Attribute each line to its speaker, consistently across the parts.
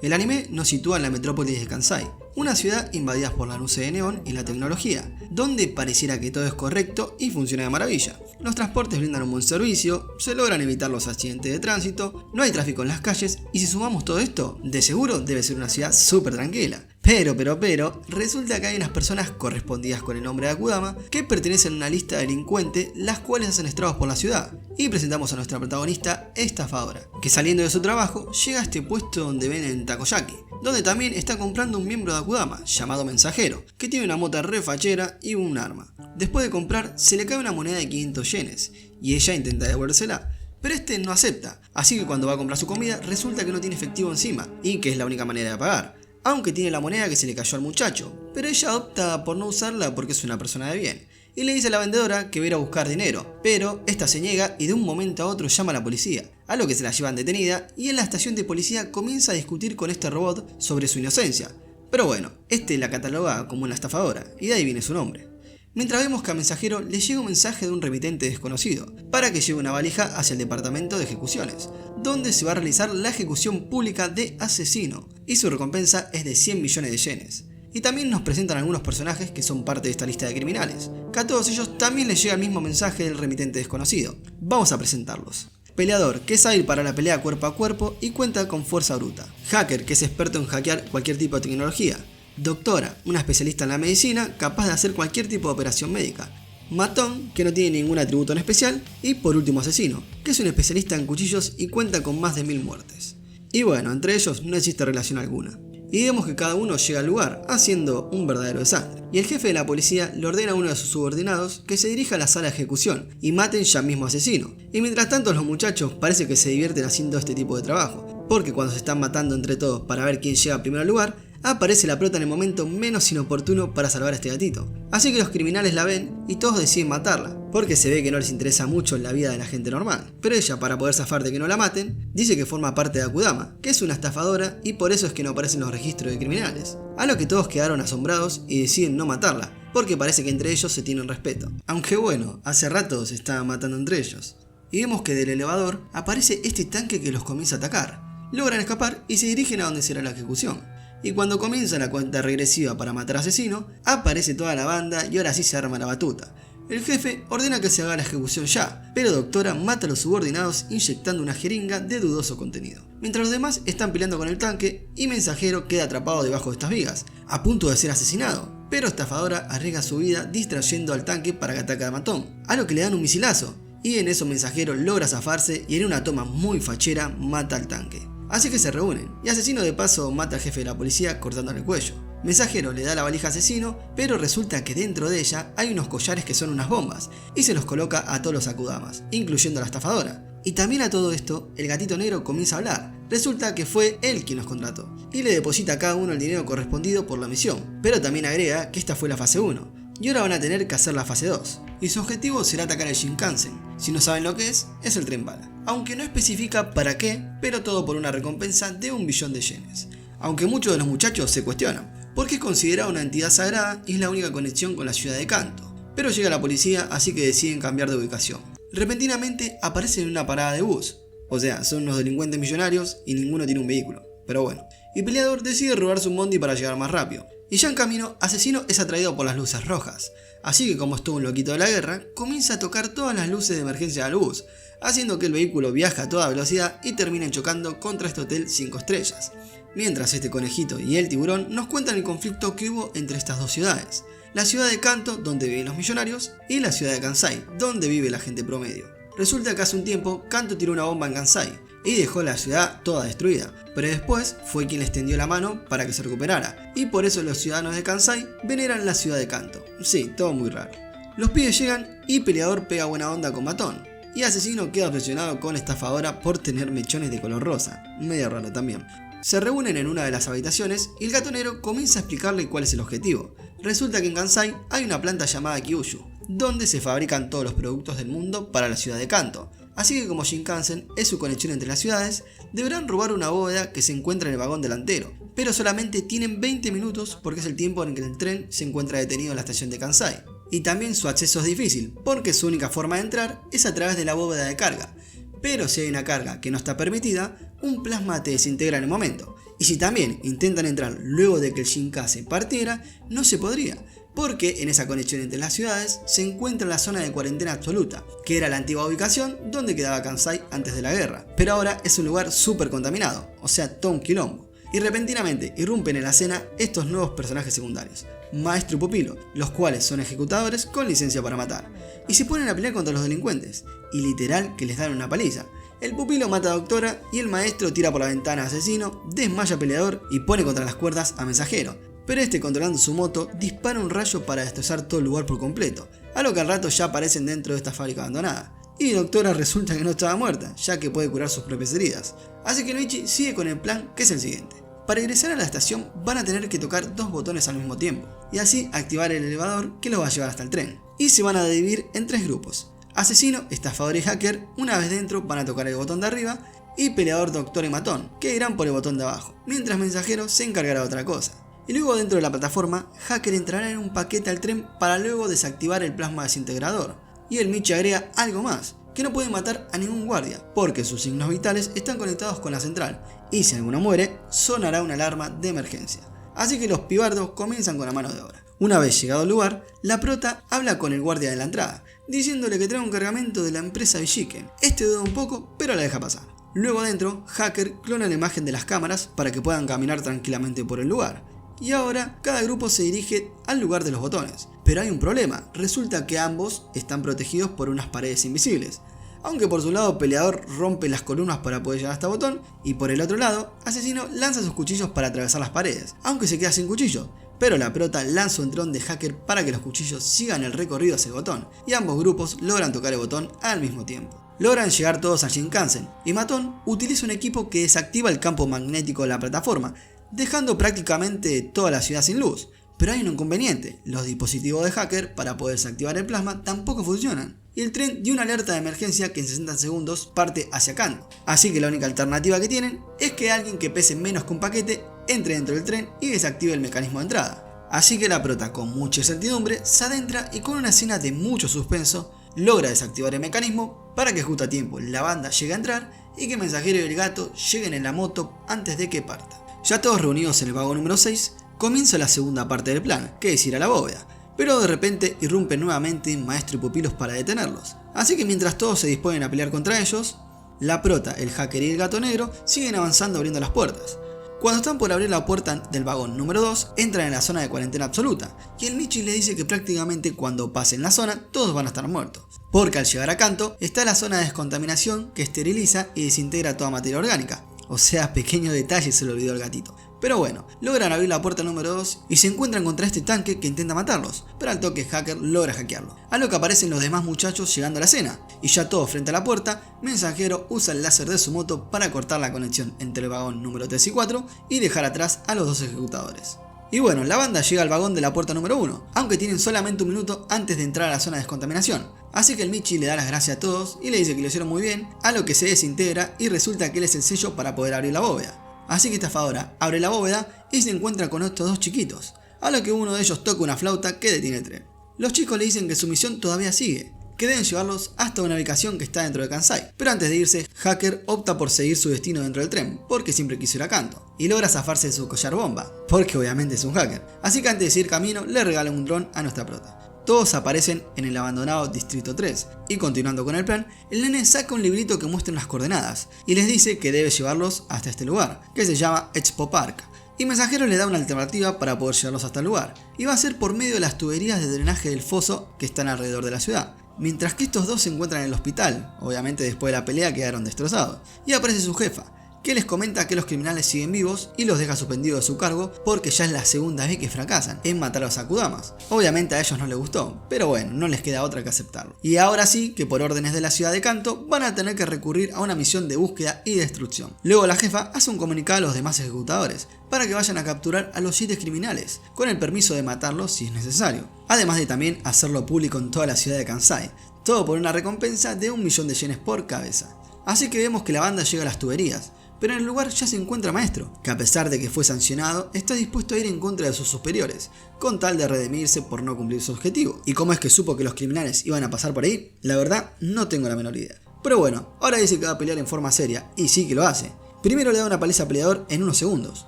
Speaker 1: El anime nos sitúa en la metrópolis de Kansai, una ciudad invadida por las luces de neón y la tecnología, donde pareciera que todo es correcto y funciona de maravilla. Los transportes brindan un buen servicio, se logran evitar los accidentes de tránsito, no hay tráfico en las calles y si sumamos todo esto, de seguro debe ser una ciudad súper tranquila. Pero, resulta que hay unas personas correspondidas con el nombre de Akudama que pertenecen a una lista de delincuentes las cuales hacen estragos por la ciudad. Y presentamos a nuestra protagonista estafadora, que saliendo de su trabajo llega a este puesto donde venden takoyaki, donde también está comprando un miembro de Akudama llamado Mensajero, que tiene una mota re fachera y un arma. Después de comprar, se le cae una moneda de 500 yenes y ella intenta devolvérsela, pero este no acepta, así que cuando va a comprar su comida resulta que no tiene efectivo encima y que es la única manera de pagar, aunque tiene la moneda que se le cayó al muchacho, pero ella opta por no usarla porque es una persona de bien. Y le dice a la vendedora que va a ir a buscar dinero, pero esta se niega y de un momento a otro llama a la policía, a lo que se la llevan detenida y en la estación de policía comienza a discutir con este robot sobre su inocencia. Pero bueno, este la cataloga como una estafadora y de ahí viene su nombre. Mientras vemos que a Mensajero le llega un mensaje de un remitente desconocido para que lleve una valija hacia el departamento de ejecuciones, donde se va a realizar la ejecución pública de Asesino y su recompensa es de 100 millones de yenes. Y también nos presentan algunos personajes que son parte de esta lista de criminales, que a todos ellos también les llega el mismo mensaje del remitente desconocido. Vamos a presentarlos. Peleador, que es hábil para la pelea cuerpo a cuerpo y cuenta con fuerza bruta. Hacker, que es experto en hackear cualquier tipo de tecnología. Doctora, una especialista en la medicina, capaz de hacer cualquier tipo de operación médica. Matón, que no tiene ningún atributo en especial. Y por último Asesino, que es un especialista en cuchillos y cuenta con más de 1000 muertes. Y bueno, entre ellos no existe relación alguna. Y vemos que cada uno llega al lugar, haciendo un verdadero desastre. Y el jefe de la policía le ordena a uno de sus subordinados que se dirija a la sala de ejecución y maten ya mismo a Asesino. Y mientras tanto los muchachos parece que se divierten haciendo este tipo de trabajo, porque cuando se están matando entre todos para ver quién llega primero al lugar, aparece la prota en el momento menos inoportuno para salvar a este gatito. Así que los criminales la ven y todos deciden matarla, porque se ve que no les interesa mucho la vida de la gente normal. Pero ella, para poder zafar de que no la maten, dice que forma parte de Akudama, que es una estafadora y por eso es que no aparecen los registros de criminales. A lo que todos quedaron asombrados y deciden no matarla, porque parece que entre ellos se tienen respeto. Aunque bueno, hace rato se estaban matando entre ellos. Y vemos que del elevador aparece este tanque que los comienza a atacar. Logran escapar y se dirigen a donde será la ejecución. Y cuando comienza la cuenta regresiva para matar a Asesino, aparece toda la banda y ahora sí se arma la batuta. El jefe ordena que se haga la ejecución ya, pero Doctora mata a los subordinados inyectando una jeringa de dudoso contenido. Mientras los demás están peleando con el tanque y Mensajero queda atrapado debajo de estas vigas, a punto de ser asesinado. Pero Estafadora arriesga su vida distrayendo al tanque para que ataque a Matón, a lo que le dan un misilazo. Y en eso Mensajero logra zafarse y en una toma muy fachera mata al tanque. Así que se reúnen, y Asesino de paso mata al jefe de la policía cortándole el cuello. Mensajero le da la valija a Asesino, pero resulta que dentro de ella hay unos collares que son unas bombas, y se los coloca a todos los Akudamas, incluyendo a la estafadora. Y también a todo esto, el gatito negro comienza a hablar. Resulta que fue él quien los contrató, y le deposita a cada uno el dinero correspondido por la misión, pero también agrega que esta fue la fase 1. Y ahora van a tener que hacer la fase 2, y su objetivo será atacar el Shinkansen. Si no saben lo que es el tren bala. Aunque no especifica para qué, pero todo por una recompensa de 1 billón de yenes. Aunque muchos de los muchachos se cuestionan, porque es considerada una entidad sagrada y es la única conexión con la ciudad de Kanto. Pero llega la policía, así que deciden cambiar de ubicación. Repentinamente aparecen en una parada de bus, o sea, son unos delincuentes millonarios y ninguno tiene un vehículo, pero bueno. Y Peleador decide robarse un bondi para llegar más rápido. Y ya en camino, Asesino es atraído por las luces rojas, así que como estuvo un loquito de la guerra, comienza a tocar todas las luces de emergencia del bus, haciendo que el vehículo viaje a toda velocidad y terminen chocando contra este hotel 5 estrellas. Mientras este conejito y el tiburón nos cuentan el conflicto que hubo entre estas dos ciudades, la ciudad de Kanto, donde viven los millonarios, y la ciudad de Kansai, donde vive la gente promedio. Resulta que hace un tiempo Kanto tiró una bomba en Kansai y dejó la ciudad toda destruida, pero después fue quien les tendió la mano para que se recuperara, y por eso los ciudadanos de Kansai veneran la ciudad de Kanto. Sí, todo muy raro. Los pibes llegan y Peleador pega buena onda con Matón, y Asesino queda obsesionado con Estafadora por tener mechones de color rosa, medio raro también. Se reúnen en una de las habitaciones y el gatonero comienza a explicarle cuál es el objetivo. Resulta que en Kansai hay una planta llamada Kyushu, donde se fabrican todos los productos del mundo para la ciudad de Kanto. Así que como Shinkansen es su conexión entre las ciudades, deberán robar una bóveda que se encuentra en el vagón delantero, pero solamente tienen 20 minutos porque es el tiempo en que el tren se encuentra detenido en la estación de Kansai. Y también su acceso es difícil, porque su única forma de entrar es a través de la bóveda de carga, pero si hay una carga que no está permitida, un plasma te desintegra en el momento. Y si también intentan entrar luego de que el Shinkase partiera, no se podría, porque en esa conexión entre las ciudades se encuentra la zona de cuarentena absoluta, que era la antigua ubicación donde quedaba Kansai antes de la guerra, pero ahora es un lugar súper contaminado, o sea, todo un quilombo. Y repentinamente irrumpen en la escena estos nuevos personajes secundarios, maestro y pupilo, los cuales son ejecutadores con licencia para matar, y se ponen a pelear contra los delincuentes, y literal que les dan una paliza. El pupilo mata a Doctora y el maestro tira por la ventana a Asesino, desmaya a Peleador y pone contra las cuerdas a Mensajero, pero este, controlando su moto, dispara un rayo para destrozar todo el lugar por completo, a lo que al rato ya aparecen dentro de esta fábrica abandonada. Y Doctora resulta que no estaba muerta, ya que puede curar sus propias heridas. Así que Luigi sigue con el plan, que es el siguiente. Para ingresar a la estación van a tener que tocar 2 botones al mismo tiempo, y así activar el elevador que los va a llevar hasta el tren. Y se van a dividir en 3 grupos. Asesino, estafador y hacker, una vez dentro van a tocar el botón de arriba, y Peleador, Doctor y Matón, que irán por el botón de abajo, mientras Mensajero se encargará de otra cosa. Y luego dentro de la plataforma, Hacker entrará en un paquete al tren para luego desactivar el plasma desintegrador. Y el Michi agrega algo más, que no puede matar a ningún guardia, porque sus signos vitales están conectados con la central, y si alguno muere, sonará una alarma de emergencia. Así que los pibardos comienzan con la mano de obra. Una vez llegado al lugar, la prota habla con el guardia de la entrada, diciéndole que trae un cargamento de la empresa Villiquen. Este duda un poco, pero la deja pasar. Luego adentro, Hacker clona la imagen de las cámaras para que puedan caminar tranquilamente por el lugar. Y ahora cada grupo se dirige al lugar de los botones. Pero hay un problema, resulta que ambos están protegidos por unas paredes invisibles. Aunque por su lado Peleador rompe las columnas para poder llegar hasta el botón, y por el otro lado, Asesino lanza sus cuchillos para atravesar las paredes, aunque se queda sin cuchillo. Pero la prota lanza un dron de Hacker para que los cuchillos sigan el recorrido hacia el botón, y ambos grupos logran tocar el botón al mismo tiempo. Logran llegar todos al Shinkansen, y Matón utiliza un equipo que desactiva el campo magnético de la plataforma, dejando prácticamente toda la ciudad sin luz. Pero hay un inconveniente, los dispositivos de Hacker para poder desactivar el plasma tampoco funcionan, y el tren dio una alerta de emergencia que en 60 segundos parte hacia Kanto. Así que la única alternativa que tienen es que alguien que pese menos que un paquete entre dentro del tren y desactive el mecanismo de entrada. Así que la prota, con mucha incertidumbre, se adentra y con una escena de mucho suspenso logra desactivar el mecanismo para que justo a tiempo la banda llegue a entrar y que Mensajero y el gato lleguen en la moto antes de que parta. Ya todos reunidos en el vagón número 6, comienza la segunda parte del plan, que es ir a la bóveda, pero de repente irrumpen nuevamente Maestro y pupilos para detenerlos. Así que mientras todos se disponen a pelear contra ellos, la prota, el hacker y el gato negro siguen avanzando abriendo las puertas. Cuando están por abrir la puerta del vagón número 2, entran en la zona de cuarentena absoluta, y el Michi le dice que prácticamente cuando pasen la zona todos van a estar muertos, porque al llegar a Kanto está la zona de descontaminación que esteriliza y desintegra toda materia orgánica. O sea, pequeño detalle, se le olvidó al gatito. Pero bueno, logran abrir la puerta número 2 y se encuentran contra este tanque que intenta matarlos, pero al toque Hacker logra hackearlo. A lo que aparecen los demás muchachos llegando a la escena, y ya todos frente a la puerta, Mensajero usa el láser de su moto para cortar la conexión entre el vagón número 3 y 4 y dejar atrás a los dos ejecutadores. Y bueno, la banda llega al vagón de la puerta número 1, aunque tienen solamente un minuto antes de entrar a la zona de descontaminación. Así que el Michi le da las gracias a todos y le dice que lo hicieron muy bien, a lo que se desintegra y resulta que él es el sello para poder abrir la bóveda. Así que estafadora abre la bóveda y se encuentra con estos dos chiquitos, a lo que uno de ellos toca una flauta que detiene el tren. Los chicos le dicen que su misión todavía sigue, que deben llevarlos hasta una ubicación que está dentro de Kansai, pero antes de irse, Hacker opta por seguir su destino dentro del tren, porque siempre quiso ir a Kanto, y logra zafarse de su collar bomba, porque obviamente es un hacker. Así que antes de seguir camino, le regalan un dron a nuestra prota. Todos aparecen en el abandonado Distrito 3, y continuando con el plan, el nene saca un librito que muestra las coordenadas, y les dice que debe llevarlos hasta este lugar, que se llama Expo Park. Y Mensajero le da una alternativa para poder llevarlos hasta el lugar, y va a ser por medio de las tuberías de drenaje del foso que están alrededor de la ciudad. Mientras que estos dos se encuentran en el hospital, obviamente después de la pelea quedaron destrozados, y aparece su jefa, que les comenta que los criminales siguen vivos y los deja suspendidos de su cargo porque ya es la segunda vez que fracasan en matar a los Akudamas. Obviamente a ellos no les gustó, pero bueno, no les queda otra que aceptarlo. Y ahora sí, que por órdenes de la ciudad de Kanto van a tener que recurrir a una misión de búsqueda y destrucción. Luego la jefa hace un comunicado a los demás ejecutadores para que vayan a capturar a los 7 criminales, con el permiso de matarlos si es necesario. Además de también hacerlo público en toda la ciudad de Kansai, todo por una recompensa de 1.000.000 de yenes por cabeza. Así que vemos que la banda llega a las tuberías, pero en el lugar ya se encuentra Maestro, que a pesar de que fue sancionado, está dispuesto a ir en contra de sus superiores, con tal de redimirse por no cumplir su objetivo. ¿Y cómo es que supo que los criminales iban a pasar por ahí? La verdad, no tengo la menor idea. Pero bueno, ahora dice que va a pelear en forma seria, y sí que lo hace. Primero le da una paliza a Peleador en unos segundos.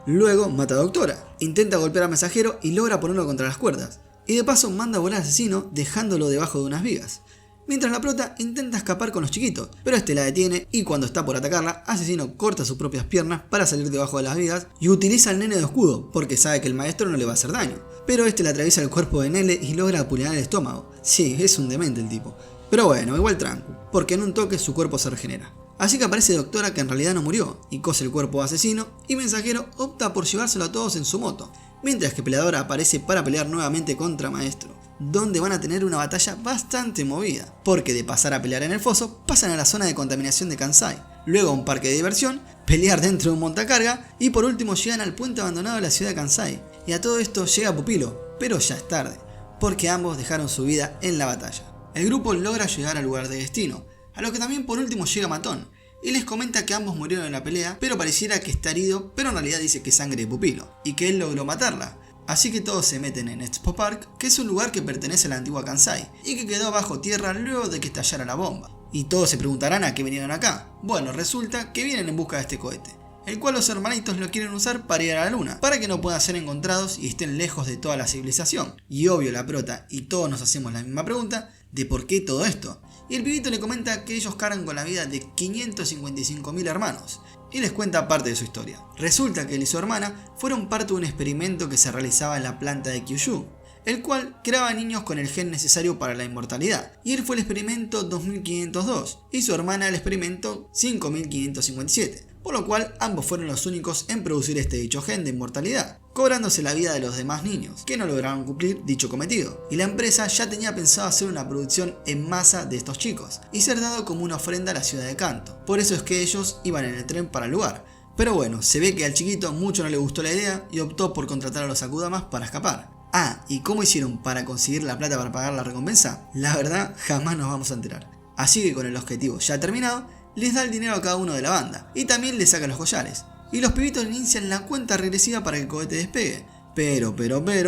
Speaker 1: Luego mata a Doctora, intenta golpear a Mensajero y logra ponerlo contra las cuerdas. Y de paso manda a volar al asesino dejándolo debajo de unas vigas. Mientras la prota intenta escapar con los chiquitos, pero este la detiene y cuando está por atacarla, Asesino corta sus propias piernas para salir debajo de las vigas y utiliza al nene de escudo porque sabe que el maestro no le va a hacer daño. Pero este le atraviesa el cuerpo de Nele y logra apuñalar el estómago. Sí, es un demente el tipo. Pero bueno, igual tranquilo, porque en un toque su cuerpo se regenera. Así que aparece Doctora que en realidad no murió y cose el cuerpo de Asesino y Mensajero opta por llevárselo a todos en su moto. Mientras que Peleador aparece para pelear nuevamente contra Maestro, donde van a tener una batalla bastante movida, porque de pasar a pelear en el foso, pasan a la zona de contaminación de Kansai, luego a un parque de diversión, pelear dentro de un montacarga y por último llegan al puente abandonado de la ciudad de Kansai. Y a todo esto llega Pupilo, pero ya es tarde, porque ambos dejaron su vida en la batalla. El grupo logra llegar al lugar de destino, a lo que también por último llega Matón, y les comenta que ambos murieron en la pelea, pero pareciera que está herido, pero en realidad dice que es sangre de Pupilo, y que él logró matarla. Así que todos se meten en Expo Park, que es un lugar que pertenece a la antigua Kansai, y que quedó bajo tierra luego de que estallara la bomba. Y todos se preguntarán a qué vinieron acá. Bueno, resulta que vienen en busca de este cohete, el cual los hermanitos lo quieren usar para ir a la luna, para que no puedan ser encontrados y estén lejos de toda la civilización. Y obvio la prota y todos nos hacemos la misma pregunta de por qué todo esto. Y el pibito le comenta que ellos cargan con la vida de 555.000 hermanos, y les cuenta parte de su historia. Resulta que él y su hermana fueron parte de un experimento que se realizaba en la planta de Kyushu, el cual creaba niños con el gen necesario para la inmortalidad, y él fue el experimento 2502 y su hermana el experimento 5557, por lo cual ambos fueron los únicos en producir este dicho gen de inmortalidad, cobrándose la vida de los demás niños, que no lograron cumplir dicho cometido, y la empresa ya tenía pensado hacer una producción en masa de estos chicos, y ser dado como una ofrenda a la ciudad de Kanto. Por eso es que ellos iban en el tren para el lugar. Pero bueno, se ve que al chiquito mucho no le gustó la idea y optó por contratar a los Akudamas para escapar. Ah, ¿y cómo hicieron para conseguir la plata para pagar la recompensa? La verdad, jamás nos vamos a enterar. Así que con el objetivo ya terminado, les da el dinero a cada uno de la banda, y también les saca los collares. Y los pibitos inician la cuenta regresiva para que el cohete despegue. Pero,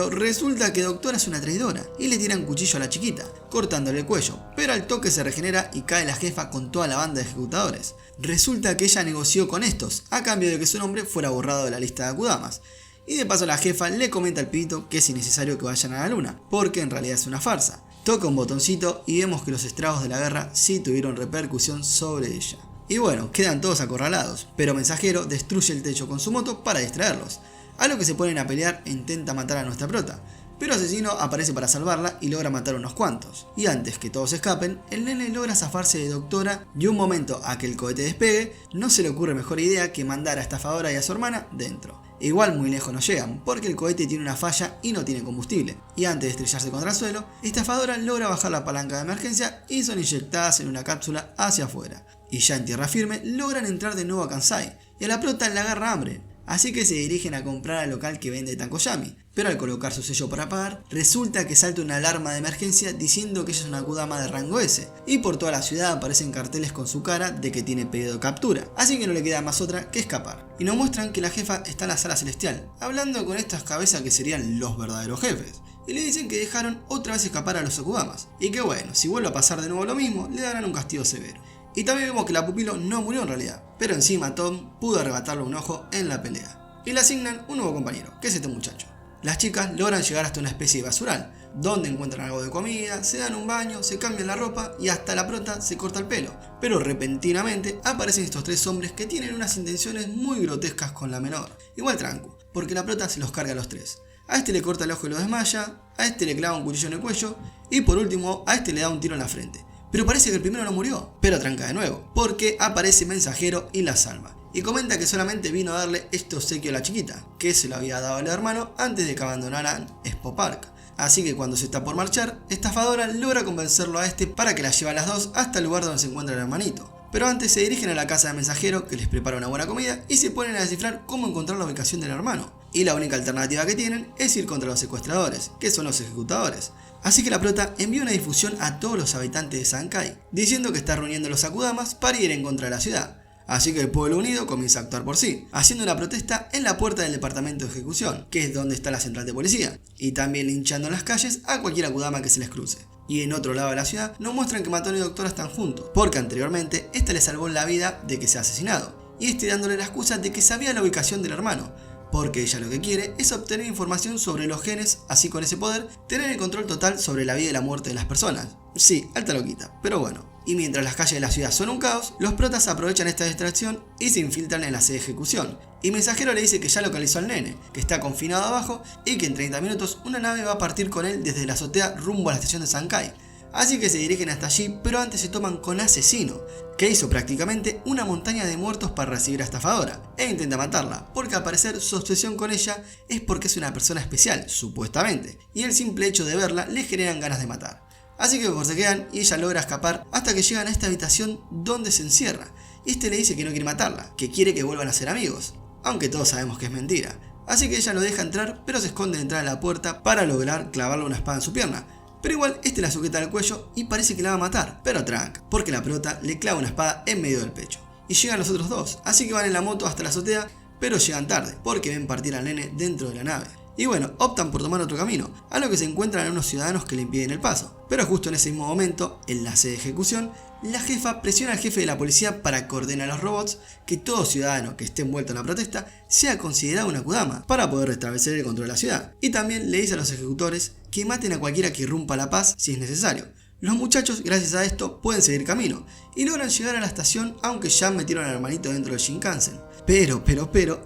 Speaker 1: resulta que Doctora es una traidora, y le tira un cuchillo a la chiquita, cortándole el cuello, pero al toque se regenera y cae la jefa con toda la banda de ejecutadores. Resulta que ella negoció con estos, a cambio de que su nombre fuera borrado de la lista de Akudamas. Y de paso la jefa le comenta al pibito que es innecesario que vayan a la luna, porque en realidad es una farsa. Toca un botoncito y vemos que los estragos de la guerra sí tuvieron repercusión sobre ella. Y bueno, quedan todos acorralados, pero Mensajero destruye el techo con su moto para distraerlos, a lo que se ponen a pelear e intenta matar a nuestra prota. Pero Asesino aparece para salvarla y logra matar unos cuantos. Y antes que todos escapen, el nene logra zafarse de Doctora y un momento a que el cohete despegue, no se le ocurre mejor idea que mandar a Estafadora y a su hermana dentro. Igual muy lejos no llegan, porque el cohete tiene una falla y no tiene combustible. Y antes de estrellarse contra el suelo, Estafadora logra bajar la palanca de emergencia y son inyectadas en una cápsula hacia afuera. Y ya en tierra firme logran entrar de nuevo a Kansai, y a la prota le agarra hambre. Así que se dirigen a comprar al local que vende Tankoyami, pero al colocar su sello para pagar, resulta que salta una alarma de emergencia diciendo que ella es una Akudama de rango S, y por toda la ciudad aparecen carteles con su cara de que tiene pedido de captura, así que no le queda más otra que escapar. Y nos muestran que la jefa está en la sala celestial, hablando con estas cabezas que serían los verdaderos jefes, y le dicen que dejaron otra vez escapar a los Akudamas, y que bueno, si vuelve a pasar de nuevo lo mismo, le darán un castigo severo. Y también vemos que la Pupilo no murió en realidad, pero encima Tom pudo arrebatarle un ojo en la pelea. Y le asignan un nuevo compañero, que es este muchacho. Las chicas logran llegar hasta una especie de basural, donde encuentran algo de comida, se dan un baño, se cambian la ropa y hasta la prota se corta el pelo. Pero repentinamente aparecen estos tres hombres que tienen unas intenciones muy grotescas con la menor. Igual tranco, porque la prota se los carga a los tres. A este le corta el ojo y lo desmaya, a este le clava un cuchillo en el cuello y por último a este le da un tiro en la frente. Pero parece que el primero no murió, pero tranca de nuevo, porque aparece Mensajero y la salva. Y comenta que solamente vino a darle este obsequio a la chiquita, que se lo había dado al hermano antes de que abandonaran Expo Park. Así que cuando se está por marchar, Estafadora logra convencerlo a este para que la lleve a las dos hasta el lugar donde se encuentra el hermanito. Pero antes se dirigen a la casa de Mensajero, que les prepara una buena comida, y se ponen a descifrar cómo encontrar la ubicación del hermano. Y la única alternativa que tienen es ir contra los secuestradores, que son los ejecutadores. Así que la prota envía una difusión a todos los habitantes de Sankai, diciendo que está reuniendo los Akudamas para ir en contra de la ciudad. Así que el pueblo unido comienza a actuar por sí, haciendo una protesta en la puerta del departamento de ejecución, que es donde está la central de policía, y también linchando en las calles a cualquier Akudama que se les cruce. Y en otro lado de la ciudad nos muestran que Matón y Doctora están juntos, porque anteriormente esta le salvó la vida de que sea asesinado, y dándole la excusa de que sabía la ubicación del hermano, porque ella lo que quiere es obtener información sobre los genes, así con ese poder, tener el control total sobre la vida y la muerte de las personas. Sí, alta loquita, pero bueno. Y mientras las calles de la ciudad son un caos, los protas aprovechan esta distracción y se infiltran en la sede de ejecución. Y Mensajero le dice que ya localizó al nene, que está confinado abajo y que en 30 minutos una nave va a partir con él desde la azotea rumbo a la estación de Sankai. Así que se dirigen hasta allí, pero antes se toman con Asesino, que hizo prácticamente una montaña de muertos para recibir a Estafadora, e intenta matarla, porque al parecer su obsesión con ella es porque es una persona especial, supuestamente, y el simple hecho de verla le generan ganas de matar. Así que forcejean y ella logra escapar hasta que llegan a esta habitación donde se encierra, y le dice que no quiere matarla, que quiere que vuelvan a ser amigos, aunque todos sabemos que es mentira. Así que ella lo deja entrar, pero se esconde detrás de la puerta para lograr clavarle una espada en su pierna. Pero igual la sujeta al cuello y parece que la va a matar, pero tranca, porque la prota le clava una espada en medio del pecho. Y llegan los otros dos, así que van en la moto hasta la azotea, pero llegan tarde, porque ven partir al nene dentro de la nave. Y bueno, optan por tomar otro camino, a lo que se encuentran a unos ciudadanos que le impiden el paso. Pero justo en ese mismo momento, en la sede de ejecución, la jefa presiona al jefe de la policía para que ordene a los robots que todo ciudadano que esté envuelto en la protesta sea considerado una Akudama para poder restablecer el control de la ciudad. Y también le dice a los ejecutores que maten a cualquiera que irrumpa la paz si es necesario. Los muchachos, gracias a esto, pueden seguir camino y logran llegar a la estación, aunque ya metieron al hermanito dentro del Shinkansen. Pero,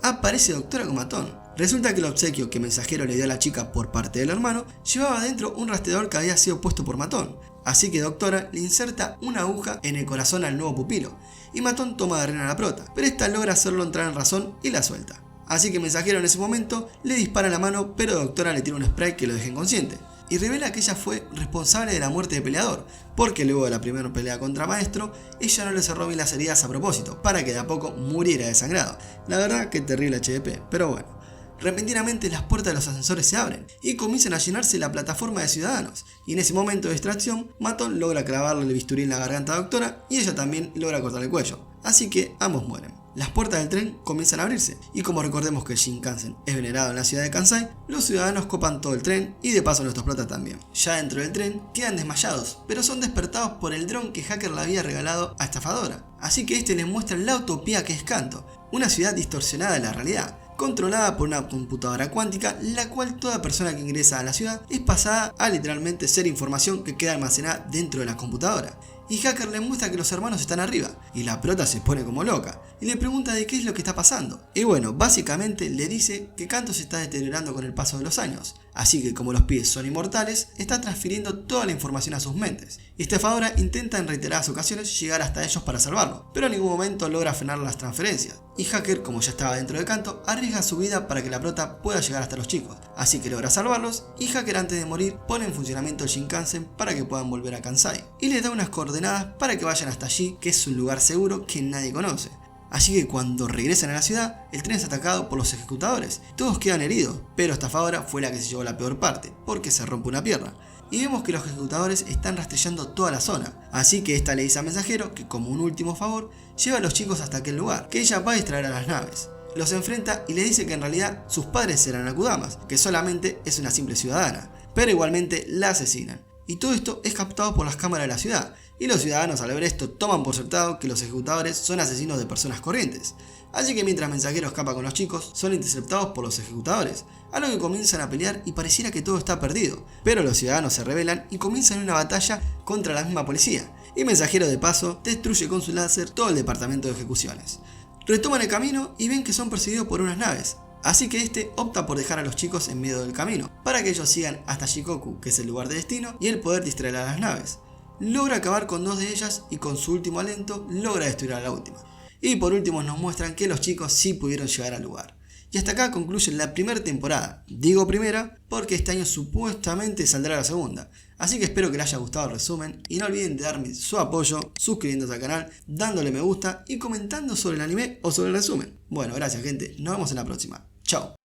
Speaker 1: aparece Doctora con Matón. Resulta que el obsequio que Mensajero le dio a la chica por parte del hermano llevaba dentro un rastreador que había sido puesto por Matón. Así que Doctora le inserta una aguja en el corazón al nuevo pupilo, y Matón toma de rehén a la prota, pero esta logra hacerlo entrar en razón y la suelta. Así que Mensajero en ese momento le dispara en la mano, pero Doctora le tira un spray que lo deja inconsciente. Y revela que ella fue responsable de la muerte de Peleador, porque luego de la primera pelea contra Maestro, ella no le cerró bien las heridas a propósito, para que de a poco muriera desangrado. La verdad que terrible HDP, pero bueno. Repentinamente las puertas de los ascensores se abren y comienzan a llenarse la plataforma de ciudadanos, y en ese momento de distracción, Matón logra clavarle el bisturí en la garganta a Doctora y ella también logra cortarle el cuello, así que ambos mueren. Las puertas del tren comienzan a abrirse, y como recordemos que el Shinkansen es venerado en la ciudad de Kansai, los ciudadanos copan todo el tren y de paso nuestros protas también. Ya dentro del tren quedan desmayados, pero son despertados por el dron que Hacker le había regalado a Estafadora, así que les muestra la utopía que es Kanto, una ciudad distorsionada de la realidad, controlada por una computadora cuántica, la cual toda persona que ingresa a la ciudad es pasada a literalmente ser información que queda almacenada dentro de la computadora. Y Hacker le muestra que los hermanos están arriba, y la prota se pone como loca, y le pregunta de qué es lo que está pasando. Y bueno, básicamente le dice que Kanto se está deteriorando con el paso de los años, así que como los pies son inmortales, está transfiriendo toda la información a sus mentes. Y Estafadora intenta en reiteradas ocasiones llegar hasta ellos para salvarlo, pero en ningún momento logra frenar las transferencias. Y Hacker, como ya estaba dentro de Kanto, arriesga su vida para que la prota pueda llegar hasta los chicos, así que logra salvarlos, y Hacker antes de morir pone en funcionamiento el Shinkansen para que puedan volver a Kansai, y les da unas coordenadas para que vayan hasta allí, que es un lugar seguro que nadie conoce. Así que cuando regresan a la ciudad, el tren es atacado por los ejecutadores, todos quedan heridos, pero Estafadora fue la que se llevó la peor parte, porque se rompe una pierna. Y vemos que los ejecutadores están rastrillando toda la zona, así que esta le dice a Mensajero que como un último favor, lleva a los chicos hasta aquel lugar, que ella va a distraer a las naves. Los enfrenta y le dice que en realidad sus padres eran Akudamas, que solamente es una simple ciudadana, pero igualmente la asesinan. Y todo esto es captado por las cámaras de la ciudad, y los ciudadanos al ver esto toman por sentado que los ejecutadores son asesinos de personas corrientes. Así que mientras Mensajero escapa con los chicos, son interceptados por los ejecutadores, a lo que comienzan a pelear y pareciera que todo está perdido. Pero los ciudadanos se rebelan y comienzan una batalla contra la misma policía, y Mensajero de paso destruye con su láser todo el departamento de ejecuciones. Retoman el camino y ven que son perseguidos por unas naves, así que opta por dejar a los chicos en medio del camino, para que ellos sigan hasta Shikoku, que es el lugar de destino, y el poder distraer a las naves. Logra acabar con dos de ellas y con su último aliento logra destruir a la última. Y por último nos muestran que los chicos sí pudieron llegar al lugar. Y hasta acá concluye la primera temporada. Digo primera porque este año supuestamente saldrá la segunda. Así que espero que les haya gustado el resumen y no olviden de darme su apoyo, suscribiéndose al canal, dándole me gusta y comentando sobre el anime o sobre el resumen. Bueno, gracias gente, nos vemos en la próxima. Chao.